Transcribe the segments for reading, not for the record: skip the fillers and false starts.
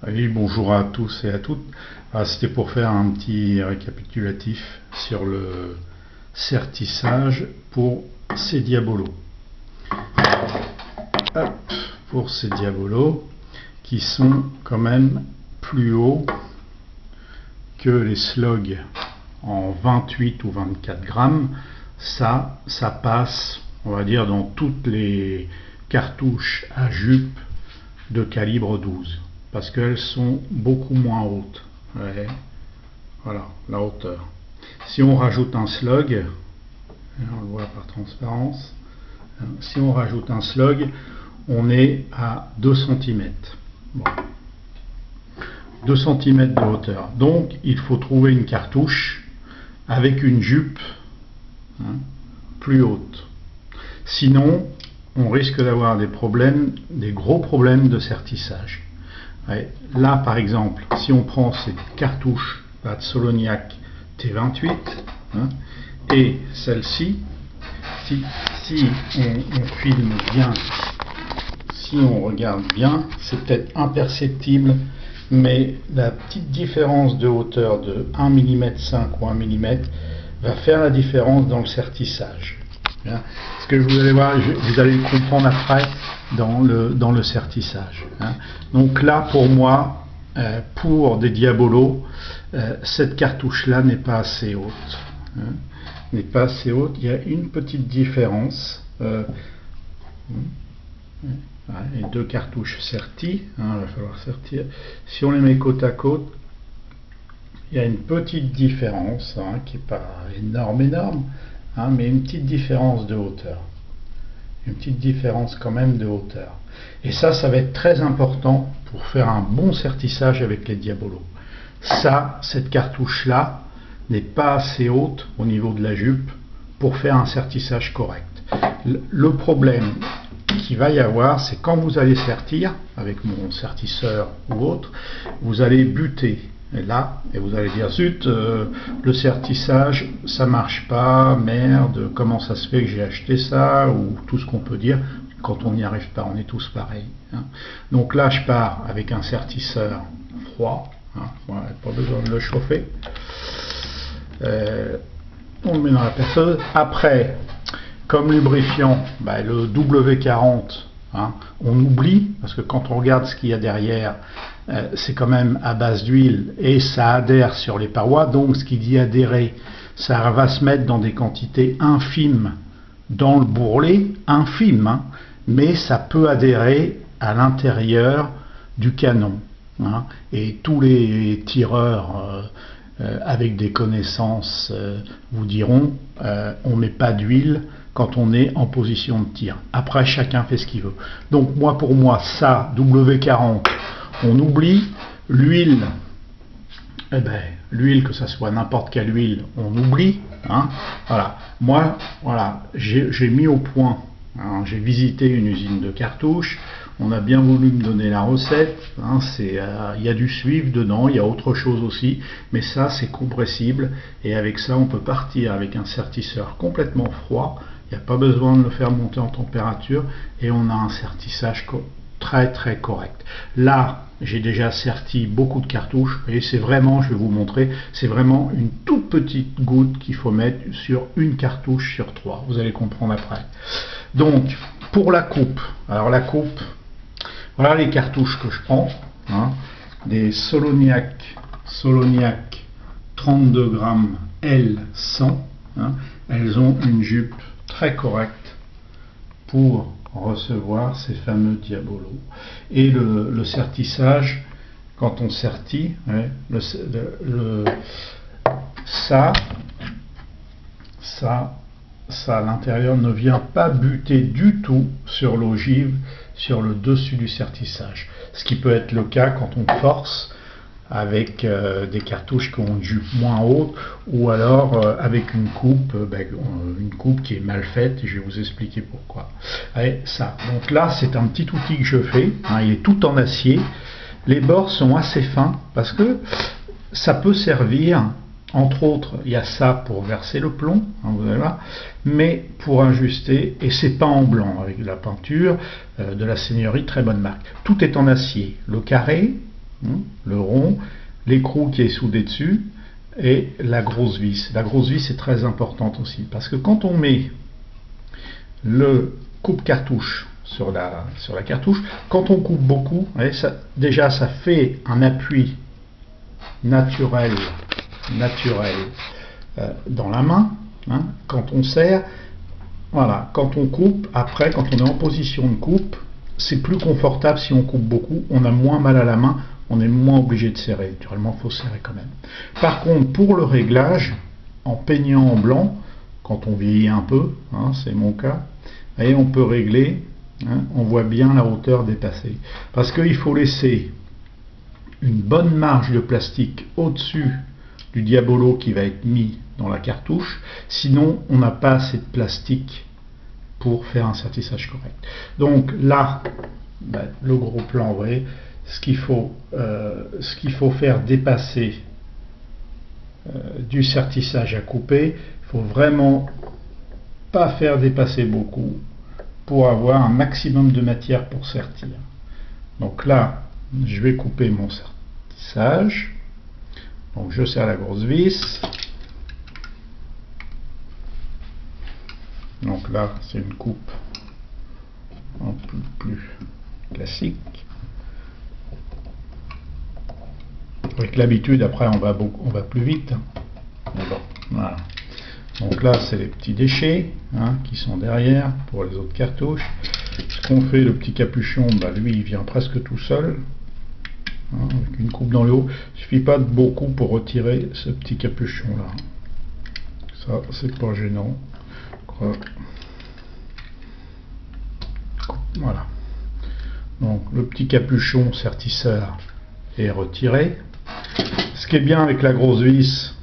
Oui, bonjour à tous et à toutes. C'était pour faire un petit récapitulatif sur le sertissage pour ces diabolos. Hop, pour ces diabolos qui sont quand même plus hauts que les slugs en 28 ou 24 grammes. Ça passe, on va dire, dans toutes les cartouches à jupe de calibre 12. Parce qu'elles sont beaucoup moins hautes. Ouais. Voilà, la hauteur. Si on rajoute un slug, on le voit par transparence, si on rajoute un slug, on est à 2 cm. Bon. 2 cm de hauteur. Donc, il faut trouver une cartouche avec une jupe plus haute. Sinon, on risque d'avoir des problèmes, des gros problèmes de sertissage. Ouais. Là, par exemple, si on prend cette cartouche de Solognac T28 et celle-ci, si on filme bien, si on regarde bien, c'est peut-être imperceptible, mais la petite différence de hauteur de 1 mm 5 ou 1 mm va faire la différence dans le sertissage. Ce que vous allez voir, vous allez le comprendre après dans le sertissage. Donc là, pour moi, pour des diabolos, cette cartouche-là n'est pas assez haute. N'est pas assez haute. Il y a une petite différence. Les deux cartouches serties, il va falloir sertir. Si on les met côte à côte, il y a une petite différence, qui n'est pas énorme, mais une petite différence de hauteur. Une petite différence quand même de hauteur. Et ça va être très important pour faire un bon sertissage avec les diabolos. Cette cartouche-là n'est pas assez haute au niveau de la jupe pour faire un sertissage correct. Le problème qu'il va y avoir, c'est quand vous allez sertir, avec mon sertisseur ou autre, vous allez buter. Et vous allez dire, zut, le sertissage, ça marche pas, merde, comment ça se fait que j'ai acheté ça, ou tout ce qu'on peut dire. Quand on n'y arrive pas, on est tous pareils. Donc là, je pars avec un sertisseur froid, pas besoin de le chauffer. On le met dans la perceuse. Après, comme lubrifiant, le W40, on oublie, parce que quand on regarde ce qu'il y a derrière, c'est quand même à base d'huile et ça adhère sur les parois. Donc ce qui dit adhérer, ça va se mettre dans des quantités infimes dans le bourrelet, infimes, mais ça peut adhérer à l'intérieur du canon. Et tous les tireurs avec des connaissances vous diront, on ne met pas d'huile quand on est en position de tir. Après, chacun fait ce qu'il veut. Donc pour moi, ça, W40, on oublie. L'huile, l'huile, que ça soit n'importe quelle huile, on oublie. Voilà. Moi, j'ai mis au point, j'ai visité une usine de cartouches, on a bien voulu me donner la recette, il y a du suivre dedans, il y a autre chose aussi, mais ça c'est compressible, et avec ça on peut partir avec un sertisseur complètement froid, il n'y a pas besoin de le faire monter en température, et on a un sertissage très très correct. Là, j'ai déjà serti beaucoup de cartouches et c'est vraiment, je vais vous montrer, c'est vraiment une toute petite goutte qu'il faut mettre sur une cartouche sur 3. Vous allez comprendre après. Donc, pour la coupe, alors la coupe, voilà les cartouches que je prends, des Solognac 32 grammes L100, elles ont une jupe très correcte pour recevoir ces fameux diabolos. Et le sertissage, quand on sertit, ça à l'intérieur ne vient pas buter du tout sur l'ogive, sur le dessus du sertissage. Ce qui peut être le cas quand on force avec des cartouches qui ont une jupe moins haute, ou alors avec une coupe qui est mal faite, et je vais vous expliquer pourquoi. Allez, ça. Donc là, c'est un petit outil que je fais, il est tout en acier, les bords sont assez fins, parce que ça peut servir, entre autres, il y a ça pour verser le plomb, vous allez voir, mais pour ajuster, et c'est peint en blanc, avec de la peinture de la Seigneurie, très bonne marque. Tout est en acier, le carré, le rond, l'écrou qui est soudé dessus et la grosse vis. La grosse vis est très importante aussi parce que quand on met le coupe-cartouche sur la cartouche, quand on coupe beaucoup, déjà ça fait un appui naturel dans la main, quand on serre. Voilà, quand on coupe, après, quand on est en position de coupe, c'est plus confortable si on coupe beaucoup, on a moins mal à la main, on est moins obligé de serrer. Naturellement, il faut serrer quand même. Par contre, pour le réglage, en peignant en blanc, quand on vieillit un peu, c'est mon cas, et on peut régler, on voit bien la hauteur dépassée. Parce qu'il faut laisser une bonne marge de plastique au-dessus du diabolo qui va être mis dans la cartouche, sinon on n'a pas assez de plastique pour faire un sertissage correct. Donc là, le gros plan, vous voyez, ce qu'il faut faire dépasser du sertissage à couper, il faut vraiment pas faire dépasser beaucoup pour avoir un maximum de matière pour sertir. Donc là, je vais couper mon sertissage. Donc je serre la grosse vis. Donc là, c'est une coupe un peu plus classique. Avec l'habitude, après, on va plus vite. Mais bon, voilà. Donc là, c'est les petits déchets qui sont derrière pour les autres cartouches. Ce qu'on fait, le petit capuchon, lui, il vient presque tout seul. Avec une coupe dans le haut. Il ne suffit pas de beaucoup pour retirer ce petit capuchon là. Ça, c'est pas gênant. Voilà. Donc le petit capuchon sertisseur est retiré. Ce qui est bien avec la grosse vis,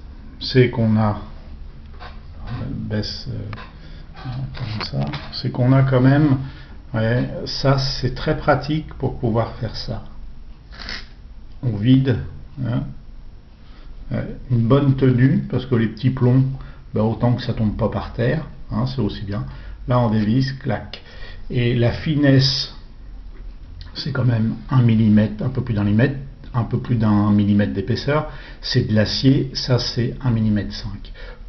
c'est qu'on a, baisse comme ça, c'est qu'on a quand même, ça c'est très pratique pour pouvoir faire ça. On vide, une bonne tenue, parce que les petits plombs, autant que ça tombe pas par terre, c'est aussi bien. Là on dévisse, clac. Et la finesse, c'est quand même 1 mm, un peu plus d'un millimètre d'épaisseur. C'est de l'acier, ça c'est 1,5 mm.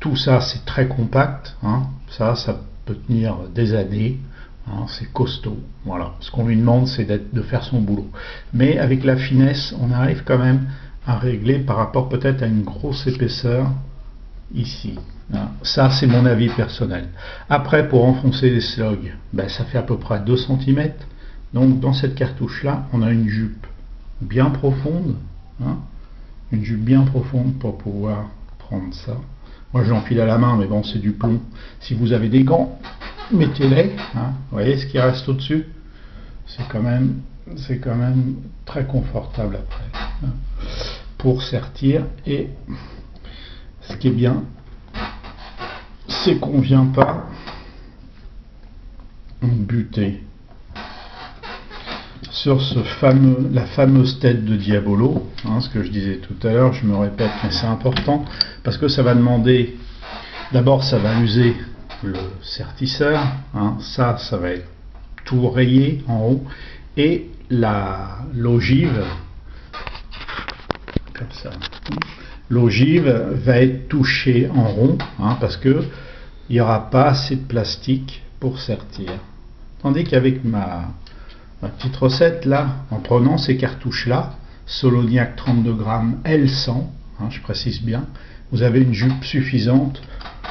Tout ça c'est très compact, ça peut tenir des années. C'est costaud, voilà. Ce qu'on lui demande, c'est de faire son boulot. Mais avec la finesse, on arrive quand même à régler par rapport peut-être à une grosse épaisseur ici. Ça, c'est mon avis personnel. Après, pour enfoncer les slugs, ça fait à peu près 2 cm. Donc, dans cette cartouche-là, on a une jupe bien profonde. Une jupe bien profonde pour pouvoir prendre ça. Moi, j'enfile à la main, mais bon, c'est du plomb. Si vous avez des gants, mettez-les. Vous voyez ce qui reste au-dessus, c'est quand même très confortable après pour sertir. Et ce qui est bien, c'est qu'on ne vient pas buter sur la fameuse tête de Diabolo, ce que je disais tout à l'heure, je me répète, mais c'est important parce que ça va demander, d'abord ça va user le sertisseur, ça va être tout rayé en haut, et l'ogive, comme ça, l'ogive va être touchée en rond, parce que il n'y aura pas assez de plastique pour sertir. Tandis qu'avec ma petite recette là, en prenant ces cartouches là, Soloniac 32 grammes L100, je précise bien, vous avez une jupe suffisante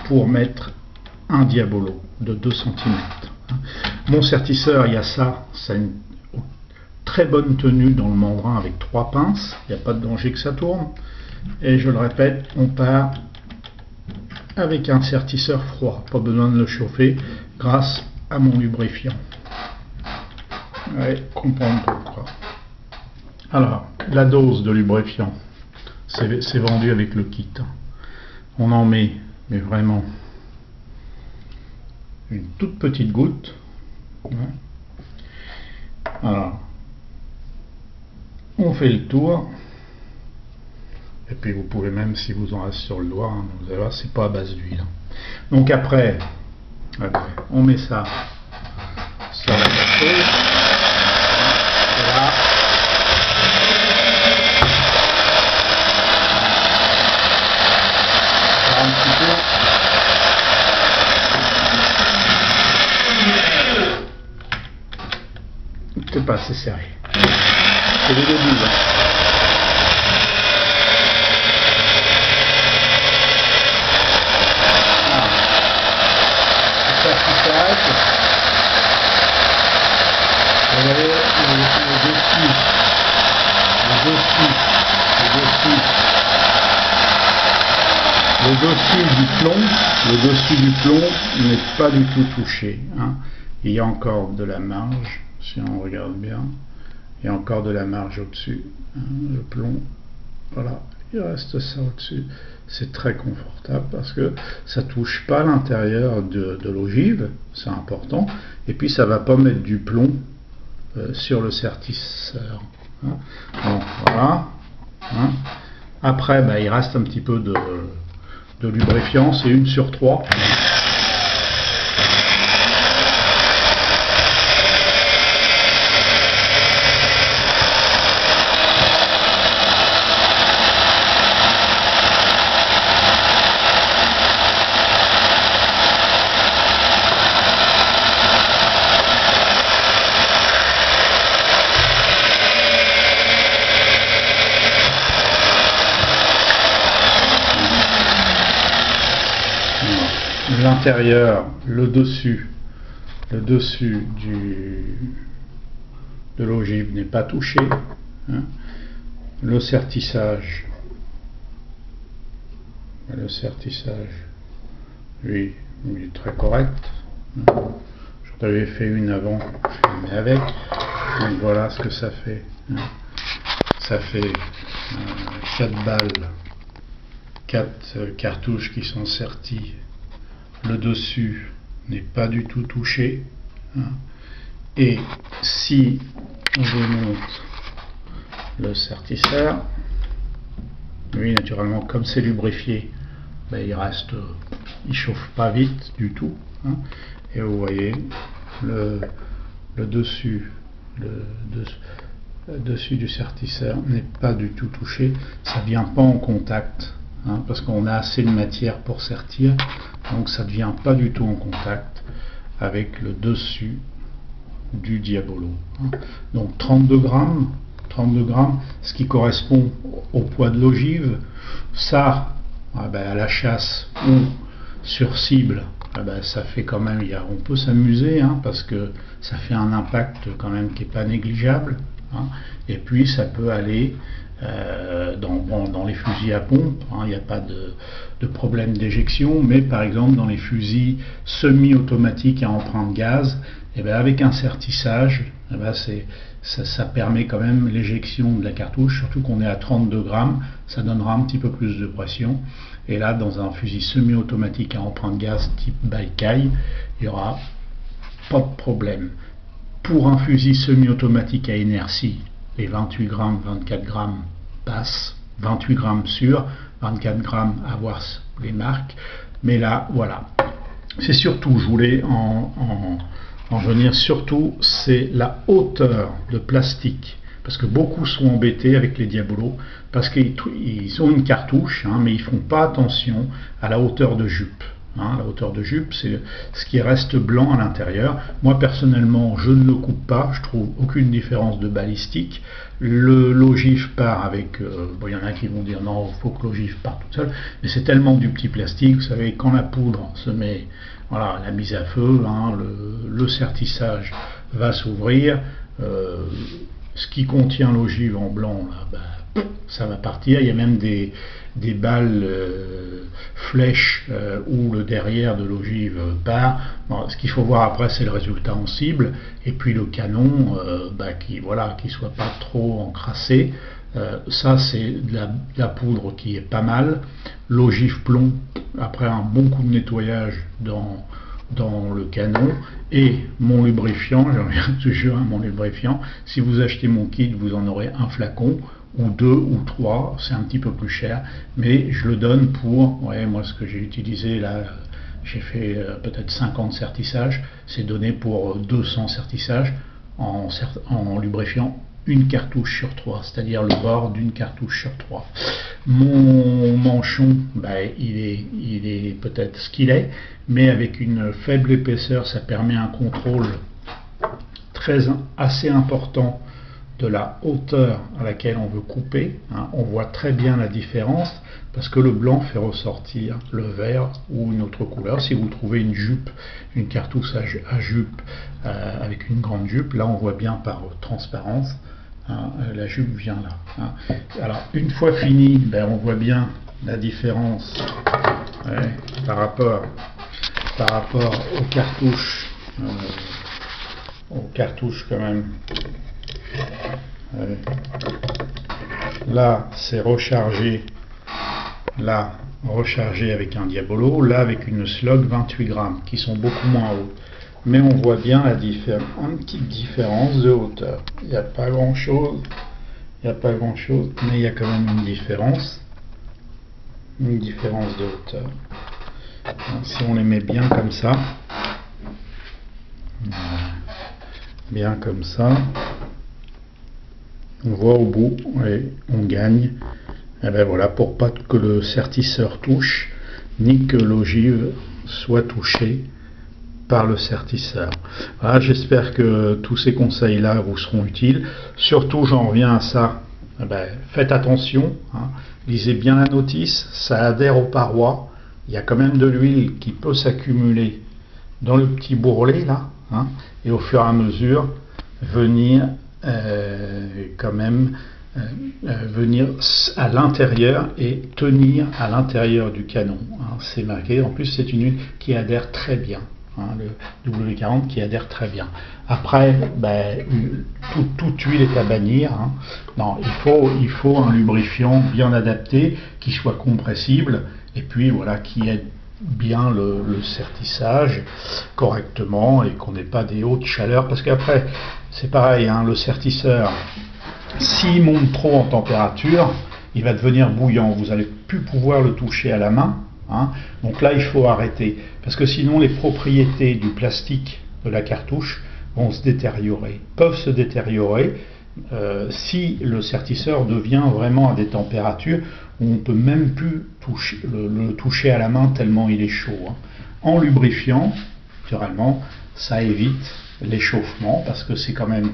pour mettre un Diabolo de 2 cm. Mon sertisseur, il y a ça a une très bonne tenue dans le mandrin avec 3 pinces, il n'y a pas de danger que ça tourne. Et je le répète, on part avec un sertisseur froid, pas besoin de le chauffer grâce à mon lubrifiant. Comprendre pourquoi. Alors, la dose de lubrifiant, c'est vendu avec le kit. On en met, mais vraiment, une toute petite goutte. Alors, on fait le tour. Et puis vous pouvez même, si vous en reste sur le doigt, vous allez voir, c'est pas à base d'huile. Donc après, on met ça sur la cartouche. Voilà. c'est serré. C'est le début. Là. Vous voyez le dessus du plomb n'est pas du tout touché. Hein. Il y a encore de la marge, si on regarde bien, il y a encore de la marge au-dessus. Hein, le plomb, voilà, il reste ça au-dessus. C'est très confortable parce que ça touche pas l'intérieur de l'ogive, c'est important, et puis ça va pas mettre du plomb sur le sertisseur. Hein. Donc voilà. Hein. Après, il reste un petit peu de lubrifiant, c'est 1/3. L'intérieur, le dessus de l'ogive n'est pas touché. Hein. Le sertissage, lui, il est très correct. J'en avais fait une avant, je l'ai mis avec. Donc voilà ce que ça fait. Ça fait 4 balles, 4 cartouches qui sont serties. Le dessus n'est pas du tout touché. Hein. Et si je monte le sertisseur, lui naturellement comme c'est lubrifié, il chauffe pas vite du tout. Hein. Et vous voyez le dessus du sertisseur n'est pas du tout touché. Ça vient pas en contact. Hein, parce qu'on a assez de matière pour sertir, donc ça ne vient pas du tout en contact avec le dessus du Diabolo. Hein. Donc 32 grammes, ce qui correspond au poids de l'ogive. Ça, à la chasse ou sur cible, ça fait quand même, on peut s'amuser, hein, parce que ça fait un impact quand même qui n'est pas négligeable. Hein. Et puis ça peut aller dans les fusils à pompe, hein, il n'y a pas de problème d'éjection, mais par exemple dans les fusils semi-automatiques à empreinte gaz, avec un sertissage, ça permet quand même l'éjection de la cartouche, surtout qu'on est à 32 grammes, ça donnera un petit peu plus de pression. Et là, dans un fusil semi-automatique à empreinte gaz type Baikai, il n'y aura pas de problème. Pour un fusil semi-automatique à inertie, les 28 grammes, 24 grammes passent, 28 grammes sûr, 24 grammes à voir les marques, mais là, voilà. C'est surtout, je voulais en venir, surtout, c'est la hauteur de plastique, parce que beaucoup sont embêtés avec les Diabolos, parce qu'ils ont une cartouche, hein, mais ils font pas attention à la hauteur de jupe. Hein, la hauteur de jupe, c'est ce qui reste blanc à l'intérieur. Moi personnellement, je ne le coupe pas, je trouve aucune différence de balistique. L'ogive part avec, il y en a qui vont dire non, il faut que l'ogive parte toute seule, mais c'est tellement du petit plastique, vous savez, quand la poudre se met, voilà, la mise à feu, hein, le sertissage va s'ouvrir, ce qui contient l'ogive en blanc, là, ça va partir. Il y a même des balles flèches où le derrière de l'ogive part. Bon, ce qu'il faut voir après, c'est le résultat en cible, et puis le canon qui soit pas trop encrassé. Ça, c'est de la poudre qui est pas mal. L'ogive plomb, après un bon coup de nettoyage dans le canon, et mon lubrifiant, j'en reviens toujours à mon lubrifiant. Si vous achetez mon kit, vous en aurez un flacon ou 2 ou 3, c'est un petit peu plus cher, mais je le donne pour, moi ce que j'ai utilisé là, j'ai fait peut-être 50 sertissages, c'est donné pour 200 sertissages en lubrifiant une cartouche sur 3, c'est-à-dire le bord d'une cartouche sur 3. Mon manchon, il est peut-être ce qu'il est, mais avec une faible épaisseur, ça permet un contrôle assez important de la hauteur à laquelle on veut couper. On voit très bien la différence parce que le blanc fait ressortir le vert ou une autre couleur. Si vous trouvez une jupe, une cartouche à jupe avec une grande jupe, là on voit bien par transparence, la jupe vient là. Alors une fois fini, on voit bien la différence par rapport aux cartouches quand même. Là c'est rechargé, là rechargé avec un Diabolo, là avec une slug 28 grammes qui sont beaucoup moins hautes, mais on voit bien une petite différence de hauteur. Il n'y a pas grand chose, mais il y a quand même une différence de hauteur. Si on les met bien comme ça, on voit au bout et on gagne. Et voilà, pour pas que le sertisseur touche ni que l'ogive soit touchée par le sertisseur. Voilà, j'espère que tous ces conseils là vous seront utiles. Surtout, j'en reviens à ça, faites attention, lisez bien la notice, ça adhère aux parois, il y a quand même de l'huile qui peut s'accumuler dans le petit bourrelet là, et au fur et à mesure venir venir à l'intérieur et tenir à l'intérieur du canon. C'est marqué. En plus, c'est une huile qui adhère très bien. Le W40 qui adhère très bien. Après, toute huile est à bannir. Non, il faut un lubrifiant bien adapté, qui soit compressible, et puis voilà, qui aide bien le sertissage correctement et qu'on n'ait pas des hautes chaleurs, parce qu'après c'est pareil, le sertisseur, s'il monte trop en température, il va devenir bouillant, vous n'allez plus pouvoir le toucher à la main, donc là il faut arrêter, parce que sinon les propriétés du plastique de la cartouche peuvent se détériorer si le sertisseur devient vraiment à des températures où on ne peut même plus le toucher à la main tellement il est chaud. En lubrifiant, naturellement, ça évite l'échauffement, parce que c'est quand même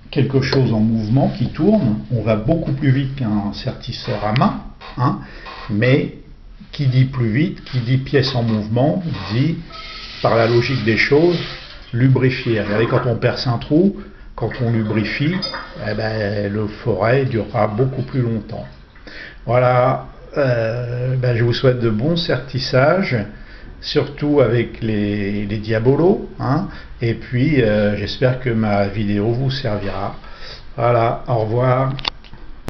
quelque chose en mouvement qui tourne. On va beaucoup plus vite qu'un sertisseur à main, mais qui dit plus vite, qui dit pièce en mouvement, dit par la logique des choses lubrifier. Regardez, quand on perce un trou, quand on lubrifie, le forêt durera beaucoup plus longtemps. Voilà, je vous souhaite de bons sertissages, surtout avec les Diabolos, et puis j'espère que ma vidéo vous servira. Voilà, au revoir.